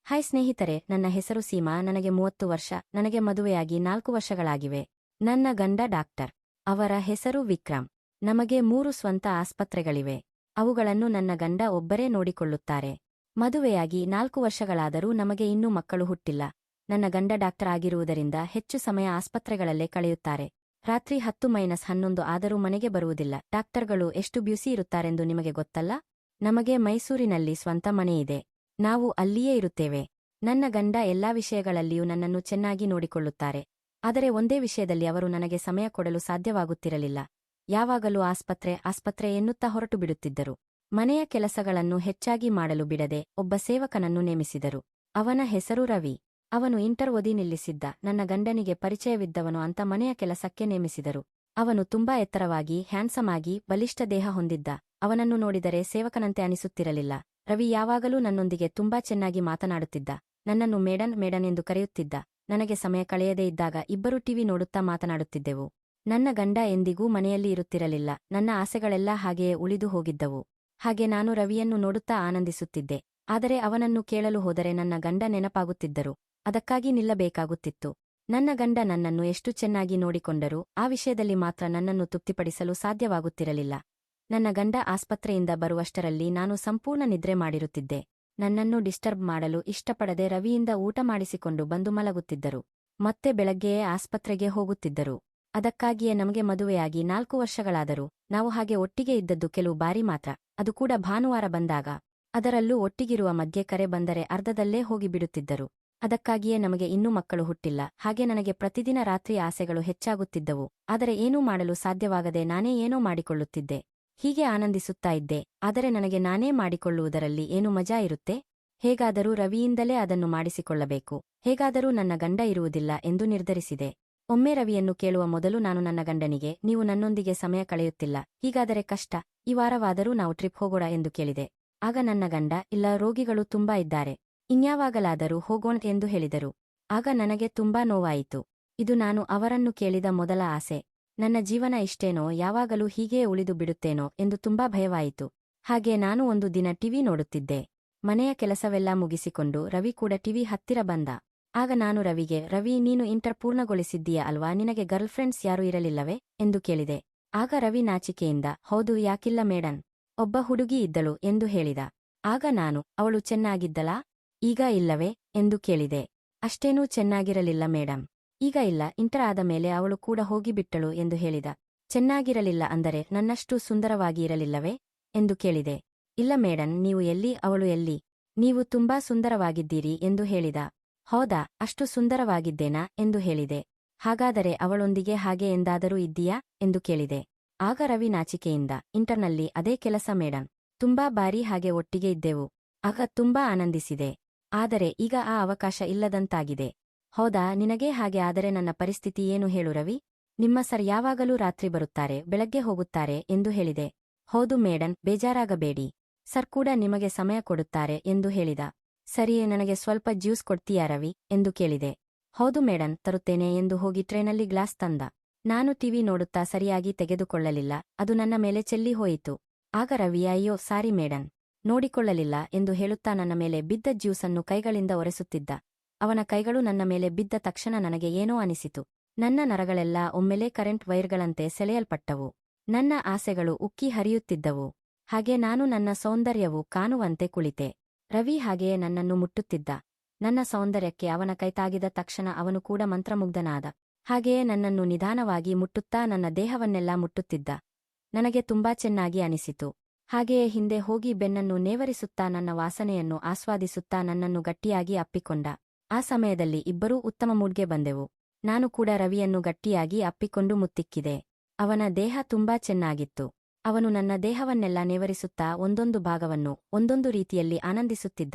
Hi ಸ್ನೇಹಿತರೆ, ನನ್ನ ಹೆಸರು ಸೀಮಾ. ನನಗೆ 30 ವರ್ಷ. ನನಗೆ ಮದುವೆಯಾಗಿ 4 ವರ್ಷಗಳಾಗಿವೆ. ನನ್ನ ಗಂಡ ಡಾಕ್ಟರ್. ಅವರ ಹೆಸರು ವಿಕ್ರಮ್. ನಮಗೆ 3 ಸ್ವಂತ ಆಸ್ಪತ್ರೆಗಳಿವೆ. ಅವುಗಳನ್ನು ನನ್ನ ಗಂಡ ಒಬ್ಬರೇ ನೋಡಿಕೊಳ್ಳುತ್ತಾರೆ. ಮದುವೆಯಾಗಿ 4 ವರ್ಷಗಳಾದರೂ ನಮಗೆ ಇನ್ನೂ ಮಕ್ಕಳು ಹುಟ್ಟಿಲ್ಲ. ನನ್ನ ಗಂಡ ಡಾಕ್ಟರ್ ಆಗಿರುವುದರಿಂದ ಹೆಚ್ಚು ಸಮಯ ಆಸ್ಪತ್ರೆಗಳಲ್ಲೇ ಕಳೆಯುತ್ತಾರೆ. ರಾತ್ರಿ 10-11 ಆದರೂ ಮನೆಗೆ ಬರುವುದಿಲ್ಲ. ಡಾಕ್ಟರ್ಗಳು ಎಷ್ಟು ಬ್ಯುಸಿ ಇರುತ್ತಾರೆಂದು ನಿಮಗೆ ಗೊತ್ತಲ್ಲ? ನಮಗೆ ಮೈಸೂರಿನಲ್ಲಿ ಸ್ವಂತ ಮನೆಯಿದೆ. ನಾವು ಅಲ್ಲಿಯೇ ಇರುತ್ತೇವೆ. ನನ್ನ ಗಂಡ ಎಲ್ಲಾ ವಿಷಯಗಳಲ್ಲಿಯೂ ನನ್ನನ್ನು ಚೆನ್ನಾಗಿ ನೋಡಿಕೊಳ್ಳುತ್ತಾರೆ. ಆದರೆ ಒಂದೇ ವಿಷಯದಲ್ಲಿ ಅವರು ನನಗೆ ಸಮಯ ಕೊಡಲು ಸಾಧ್ಯವಾಗುತ್ತಿರಲಿಲ್ಲ. ಯಾವಾಗಲೂ ಆಸ್ಪತ್ರೆ ಎನ್ನುತ್ತಾ ಹೊರಟು ಬಿಡುತ್ತಿದ್ದರು. ಮನೆಯ ಕೆಲಸಗಳನ್ನು ಹೆಚ್ಚಾಗಿ ಮಾಡಲು ಬಿಡದೆ ಒಬ್ಬ ಸೇವಕನನ್ನು ನೇಮಿಸಿದರು. ಅವನ ಹೆಸರು ರವಿ. ಅವನು ಇಂಟರ್ ಓದಿ ನಿಲ್ಲಿಸಿದ್ದ. ನನ್ನ ಗಂಡನಿಗೆ ಪರಿಚಯವಿದ್ದವನು ಅಂತ ಮನೆಯ ಕೆಲಸಕ್ಕೆ ನೇಮಿಸಿದರು. ಅವನು ತುಂಬಾ ಎತ್ತರವಾಗಿ, ಹ್ಯಾಂಡ್ಸಮ್ ಆಗಿ, ಬಲಿಷ್ಠ ದೇಹ ಹೊಂದಿದ್ದ. ಅವನನ್ನು ನೋಡಿದರೆ ಸೇವಕನಂತೆ ಅನಿಸುತ್ತಿರಲಿಲ್ಲ. ರವಿ ಯಾವಾಗಲೂ ನನ್ನೊಂದಿಗೆ ತುಂಬಾ ಚೆನ್ನಾಗಿ ಮಾತನಾಡುತ್ತಿದ್ದ. ನನ್ನನ್ನು ಮೇಡನ್ ಎಂದು ಕರೆಯುತ್ತಿದ್ದ. ನನಗೆ ಸಮಯ ಕಳೆಯದೇ ಇದ್ದಾಗ ಇಬ್ಬರೂ ಟಿವಿ ನೋಡುತ್ತಾ ಮಾತನಾಡುತ್ತಿದ್ದೆವು. ನನ್ನ ಗಂಡ ಎಂದಿಗೂ ಮನೆಯಲ್ಲಿ ಇರುತ್ತಿರಲಿಲ್ಲ. ನನ್ನ ಆಸೆಗಳೆಲ್ಲ ಹಾಗೆಯೇ ಉಳಿದು ಹೋಗಿದ್ದವು. ಹಾಗೆ ನಾನು ರವಿಯನ್ನು ನೋಡುತ್ತಾ ಆನಂದಿಸುತ್ತಿದ್ದೆ. ಆದರೆ ಅವನನ್ನು ಕೇಳಲು ಹೋದರೆ ನನ್ನ ಗಂಡ ನೆನಪಾಗುತ್ತಿದ್ದರು. ಅದಕ್ಕಾಗಿ ನಿಲ್ಲಬೇಕಾಗುತ್ತಿತ್ತು. ನನ್ನ ಗಂಡ ನನ್ನನ್ನು ಎಷ್ಟು ಚೆನ್ನಾಗಿ ನೋಡಿಕೊಂಡರೂ ಆ ವಿಷಯದಲ್ಲಿ ಮಾತ್ರ ನನ್ನನ್ನು ತೃಪ್ತಿಪಡಿಸಲು ಸಾಧ್ಯವಾಗುತ್ತಿರಲಿಲ್ಲ. ನನ್ನ ಗಂಡ ಆಸ್ಪತ್ರೆಯಿಂದ ಬರುವಷ್ಟರಲ್ಲಿ ನಾನು ಸಂಪೂರ್ಣ ನಿದ್ರೆ ಮಾಡಿರುತ್ತಿದ್ದೆ. ನನ್ನನ್ನು ಡಿಸ್ಟರ್ಬ್ ಮಾಡಲು ಇಷ್ಟಪಡದೆ ರವಿಯಿಂದ ಊಟ ಮಾಡಿಸಿಕೊಂಡು ಬಂದು ಮಲಗುತ್ತಿದ್ದರು. ಮತ್ತೆ ಬೆಳಗ್ಗೆಯೇ ಆಸ್ಪತ್ರೆಗೆ ಹೋಗುತ್ತಿದ್ದರು. ಅದಕ್ಕಾಗಿಯೇ ನಮಗೆ ಮದುವೆಯಾಗಿ 4 ವರ್ಷಗಳಾದರೂ ನಾವು ಹಾಗೆ ಒಟ್ಟಿಗೆ ಇದ್ದದ್ದು ಕೆಲವು ಬಾರಿ ಮಾತ್ರ. ಅದು ಕೂಡ ಭಾನುವಾರ ಬಂದಾಗ. ಅದರಲ್ಲೂ ಒಟ್ಟಿಗಿರುವ ಮಧ್ಯೆ ಕರೆ ಬಂದರೆ ಅರ್ಧದಲ್ಲೇ ಹೋಗಿಬಿಡುತ್ತಿದ್ದರು. ಅದಕ್ಕಾಗಿಯೇ ನಮಗೆ ಇನ್ನೂ ಮಕ್ಕಳು ಹುಟ್ಟಿಲ್ಲ. ಹಾಗೆ ನನಗೆ ಪ್ರತಿದಿನ ರಾತ್ರಿ ಆಸೆಗಳು ಹೆಚ್ಚಾಗುತ್ತಿದ್ದವು. ಆದರೆ ಏನೂ ಮಾಡಲು ಸಾಧ್ಯವಾಗದೆ ನಾನೇ ಏನೋ ಮಾಡಿಕೊಳ್ಳುತ್ತಿದ್ದೆ. ಹೀಗೆ ಆನಂದಿಸುತ್ತಾ ಇದ್ದೆ. ಆದರೆ ನನಗೆ ನಾನೇ ಮಾಡಿಕೊಳ್ಳುವುದರಲ್ಲಿ ಏನು ಮಜಾ ಇರುತ್ತೆ? ಹೇಗಾದರೂ ರವಿಯಿಂದಲೇ ಅದನ್ನು ಮಾಡಿಸಿಕೊಳ್ಳಬೇಕು. ಹೇಗಾದರೂ ನನ್ನ ಗಂಡ ಇರುವುದಿಲ್ಲ ಎಂದು ನಿರ್ಧರಿಸಿದೆ. ಒಮ್ಮೆ ರವಿಯನ್ನು ಕೇಳುವ ಮೊದಲು ನಾನು ನನ್ನ ಗಂಡನಿಗೆ, ನೀವು ನನ್ನೊಂದಿಗೆ ಸಮಯ ಕಳೆಯುತ್ತಿಲ್ಲ, ಹೀಗಾದರೆ ಕಷ್ಟ. ಈ ವಾರವಾದರೂ ನಾವು ಟ್ರಿಪ್ ಹೋಗೋಣ ಎಂದು ಕೇಳಿದೆ. ಆಗ ನನ್ನ ಗಂಡ, ಇಲ್ಲ, ರೋಗಿಗಳು ತುಂಬಾ ಇದ್ದಾರೆ, ಇನ್ಯಾವಾಗಲಾದರೂ ಹೋಗೋಣ ಎಂದು ಹೇಳಿದರು. ಆಗ ನನಗೆ ತುಂಬಾ ನೋವಾಯಿತು. ಇದು ನಾನು ಅವರನ್ನು ಕೇಳಿದ ಮೊದಲ ಆಸೆ. ನನ್ನ ಜೀವನ ಇಷ್ಟೇನೋ, ಯಾವಾಗಲೂ ಹೀಗೇ ಉಳಿದು ಬಿಡುತ್ತೇನೋ ಎಂದು ತುಂಬಾ ಭಯವಾಯಿತು. ಹಾಗೆ ನಾನು ಒಂದು ದಿನ ಟಿವಿ ನೋಡುತ್ತಿದ್ದೆ. ಮನೆಯ ಕೆಲಸವೆಲ್ಲ ಮುಗಿಸಿಕೊಂಡು ರವಿ ಕೂಡ ಟಿವಿ ಹತ್ತಿರ ಬಂದ. ಆಗ ನಾನು ರವಿಗೆ, ರವಿ, ನೀನು ಇಂಟರ್ ಪೂರ್ಣಗೊಳಿಸಿದ್ದೀಯಾ ಅಲ್ವಾ, ನಿನಗೆ ಗರ್ಲ್ ಫ್ರೆಂಡ್ಸ್ ಯಾರೂ ಇರಲಿಲ್ಲವೇ ಎಂದು ಕೇಳಿದೆ. ಆಗ ರವಿ ನಾಚಿಕೆಯಿಂದ, ಹೌದು, ಯಾಕಿಲ್ಲ ಮೇಡನ್, ಒಬ್ಬ ಹುಡುಗಿ ಇದ್ದಳು ಎಂದು ಹೇಳಿದ. ಆಗ ನಾನು, ಅವಳು ಚೆನ್ನಾಗಿದ್ದಳಾ? ಈಗ ಇಲ್ಲವೇ ಎಂದು ಕೇಳಿದೆ. ಅಷ್ಟೇನೂ ಚೆನ್ನಾಗಿರಲಿಲ್ಲ ಮೇಡಂ. ಈಗ ಇಲ್ಲ, ಇಂಟರ್ ಆದ ಮೇಲೆ ಅವಳು ಕೂಡ ಹೋಗಿಬಿಟ್ಟಳು ಎಂದು ಹೇಳಿದ. ಚೆನ್ನಾಗಿರಲಿಲ್ಲ ಅಂದರೆ ನನ್ನಷ್ಟು ಸುಂದರವಾಗಿ ಇರಲಿಲ್ಲವೇ ಎಂದು ಕೇಳಿದೆ. ಇಲ್ಲ ಮೇಡನ್, ನೀವು ಎಲ್ಲಿ, ಅವಳು ಎಲ್ಲಿ? ನೀವು ತುಂಬಾ ಸುಂದರವಾಗಿದ್ದೀರಿ ಎಂದು ಹೇಳಿದ. ಹೌದಾ, ಅಷ್ಟು ಸುಂದರವಾಗಿದ್ದೇನಾ ಎಂದು ಹೇಳಿದೆ. ಹಾಗಾದರೆ ಅವಳೊಂದಿಗೆ ಹಾಗೆ ಎಂದಾದರೂ ಇದ್ದೀಯಾ ಎಂದು ಕೇಳಿದೆ. ಆಗ ರವಿ ನಾಚಿಕೆಯಿಂದ, ಇಂಟರ್ನಲ್ಲಿ ಅದೇ ಕೆಲಸ ಮೇಡಂ, ತುಂಬಾ ಬಾರಿ ಹಾಗೆ ಒಟ್ಟಿಗೆ ಇದ್ದೆವು. ಆಗ ತುಂಬಾ ಆನಂದಿಸಿದೆ. ಆದರೆ ಈಗ ಆ ಅವಕಾಶ ಇಲ್ಲದಂತಾಗಿದೆ. ಹೌದಾ, ನಿನಗೇ ಹಾಗೆ ಆದರೆ ನನ್ನ ಪರಿಸ್ಥಿತಿ ಏನು ಹೇಳು ರವಿ? ನಿಮ್ಮ ಸರ್ ಯಾವಾಗಲೂ ರಾತ್ರಿ ಬರುತ್ತಾರೆ, ಬೆಳಗ್ಗೆ ಹೋಗುತ್ತಾರೆ ಎಂದು ಹೇಳಿದೆ. ಹೌದು ಮೇಡನ್, ಬೇಜಾರಾಗಬೇಡಿ. ಸರ್ ಕೂಡ ನಿಮಗೆ ಸಮಯ ಕೊಡುತ್ತಾರೆ ಎಂದು ಹೇಳಿದ. ಸರಿಯೇ, ನನಗೆ ಸ್ವಲ್ಪ ಜ್ಯೂಸ್ ಕೊಡ್ತೀಯಾ ರವಿ ಎಂದು ಕೇಳಿದೆ. ಹೌದು ಮೇಡನ್, ತರುತ್ತೇನೆ ಎಂದು ಹೋಗಿ ಟ್ರೇನಲ್ಲಿ ಗ್ಲಾಸ್ ತಂದ. ನಾನು ಟಿವಿ ನೋಡುತ್ತಾ ಸರಿಯಾಗಿ ತೆಗೆದುಕೊಳ್ಳಲಿಲ್ಲ. ಅದು ನನ್ನ ಮೇಲೆ ಚೆಲ್ಲಿ ಹೋಯಿತು. ಆಗ ರವಿ, ಅಯ್ಯೋ ಸಾರಿ ಮೇಡನ್, ನೋಡಿಕೊಳ್ಳಲಿಲ್ಲ ಎಂದು ಹೇಳುತ್ತಾ ನನ್ನ ಮೇಲೆ ಬಿದ್ದ ಜ್ಯೂಸನ್ನು ಕೈಗಳಿಂದ ಒರೆಸುತ್ತಿದ್ದ. ಅವನ ಕೈಗಳು ನನ್ನ ಮೇಲೆ ಬಿದ್ದ ತಕ್ಷಣ ನನಗೆ ಏನೋ ಅನಿಸಿತು. ನನ್ನ ನರಗಳೆಲ್ಲ ಒಮ್ಮೆಲೇ ಕರೆಂಟ್ ವೈರ್ಗಳಂತೆ ಸೆಳೆಯಲ್ಪಟ್ಟವು. ನನ್ನ ಆಸೆಗಳು ಉಕ್ಕಿ ಹರಿಯುತ್ತಿದ್ದವು. ಹಾಗೆ ನಾನು ನನ್ನ ಸೌಂದರ್ಯವು ಕಾಣುವಂತೆ ಕುಳಿತೆ. ರವಿ ಹಾಗೆಯೇ ನನ್ನನ್ನು ಮುಟ್ಟುತ್ತಿದ್ದ. ನನ್ನ ಸೌಂದರ್ಯಕ್ಕೆ ಅವನ ಕೈ ತಾಗಿದ ತಕ್ಷಣ ಅವನು ಕೂಡ ಮಂತ್ರಮುಗ್ಧನಾದ. ಹಾಗೆಯೇ ನನ್ನನ್ನು ನಿಧಾನವಾಗಿ ಮುಟ್ಟುತ್ತಾ ನನ್ನ ದೇಹವನ್ನೆಲ್ಲ ಮುಟ್ಟುತ್ತಿದ್ದ. ನನಗೆ ತುಂಬಾ ಚೆನ್ನಾಗಿ ಅನಿಸಿತು. ಹಾಗೆಯೇ ಹಿಂದೆ ಹೋಗಿ ಬೆನ್ನನ್ನು ನೇವರಿಸುತ್ತಾ ನನ್ನ ವಾಸನೆಯನ್ನು ಆಸ್ವಾದಿಸುತ್ತಾ ನನ್ನನ್ನು ಗಟ್ಟಿಯಾಗಿ ಅಪ್ಪಿಕೊಂಡ. ಆ ಸಮಯದಲ್ಲಿ ಇಬ್ಬರೂ ಉತ್ತಮ ಮೂಡ್ಗೆ ಬಂದೆವು. ನಾನು ಕೂಡ ರವಿಯನ್ನು ಗಟ್ಟಿಯಾಗಿ ಅಪ್ಪಿಕೊಂಡು ಮುತ್ತಿಕ್ಕಿದೆ. ಅವನ ದೇಹ ತುಂಬಾ ಚೆನ್ನಾಗಿತ್ತು. ಅವನು ನನ್ನ ದೇಹವನ್ನೆಲ್ಲ ನೇವರಿಸುತ್ತಾ ಒಂದೊಂದು ಭಾಗವನ್ನು ಒಂದೊಂದು ರೀತಿಯಲ್ಲಿ ಆನಂದಿಸುತ್ತಿದ್ದ.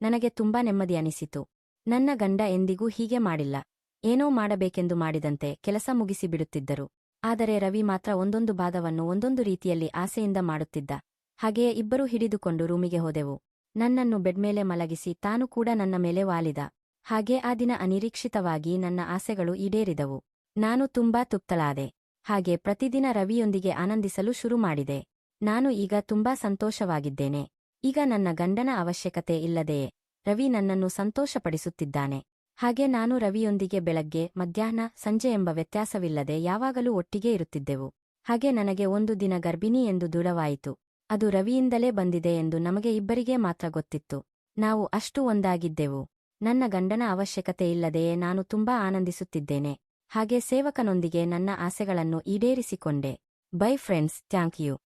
ನನಗೆ ತುಂಬಾ ನೆಮ್ಮದಿ ಅನಿಸಿತು. ನನ್ನ ಗಂಡ ಎಂದಿಗೂ ಹೀಗೆ ಮಾಡಿಲ್ಲ. ಏನೋ ಮಾಡಬೇಕೆಂದು ಮಾಡಿದಂತೆ ಕೆಲಸ ಮುಗಿಸಿಬಿಡುತ್ತಿದ್ದರು. ಆದರೆ ರವಿ ಮಾತ್ರ ಒಂದೊಂದು ಭಾಗವನ್ನು ಒಂದೊಂದು ರೀತಿಯಲ್ಲಿ ಆಸೆಯಿಂದ ಮಾಡುತ್ತಿದ್ದ. ಹಾಗೆಯೇ ಇಬ್ಬರೂ ಹಿಡಿದುಕೊಂಡು ರೂಮಿಗೆ ಹೋದೆವು. ನನ್ನನ್ನು ಬೆಡ್ಮೇಲೆ ಮಲಗಿಸಿ ತಾನು ಕೂಡ ನನ್ನ ಮೇಲೆ ವಾಲಿದ. ಹಾಗೆ ಆ ದಿನ ಅನಿರೀಕ್ಷಿತವಾಗಿ ನನ್ನ ಆಸೆಗಳು ಈಡೇರಿದವು. ನಾನು ತುಂಬಾ ತೃಪ್ತಳಾದೆ. ಹಾಗೆ ಪ್ರತಿದಿನ ರವಿಯೊಂದಿಗೆ ಆನಂದಿಸಲು ಶುರು ಮಾಡಿದೆ. ನಾನು ಈಗ ತುಂಬಾ ಸಂತೋಷವಾಗಿದ್ದೇನೆ. ಈಗ ನನ್ನ ಗಂಡನ ಅವಶ್ಯಕತೆ ಇಲ್ಲದೆಯೇ ರವಿ ನನ್ನನ್ನು ಸಂತೋಷಪಡಿಸುತ್ತಿದ್ದಾನೆ. ಹಾಗೆ ನಾನು ರವಿಯೊಂದಿಗೆ ಬೆಳಗ್ಗೆ, ಮಧ್ಯಾಹ್ನ, ಸಂಜೆ ಎಂಬ ವ್ಯತ್ಯಾಸವಿಲ್ಲದೆ ಯಾವಾಗಲೂ ಒಟ್ಟಿಗೇ ಇರುತ್ತಿದ್ದೆವು. ಹಾಗೆ ನನಗೆ ಒಂದು ದಿನ ಗರ್ಭಿಣಿ ಎಂದು ದೃಢವಾಯಿತು. ಅದು ರವಿಯಿಂದಲೇ ಬಂದಿದೆ ಎಂದು ನಮಗೆ ಇಬ್ಬರಿಗೇ ಮಾತ್ರ ಗೊತ್ತಿತ್ತು. ನಾವು ಅಷ್ಟು ಒಂದಾಗಿದ್ದೆವು. ನನ್ನ ಗಂಡನ ಅವಶ್ಯಕತೆ ಇಲ್ಲದೆಯೇ ನಾನು ತುಂಬಾ ಆನಂದಿಸುತ್ತಿದ್ದೇನೆ. ಹಾಗೆ ಸೇವಕನೊಂದಿಗೆ ನನ್ನ ಆಸೆಗಳನ್ನು ಈಡೇರಿಸಿಕೊಂಡೆ. Bye friends, thank you.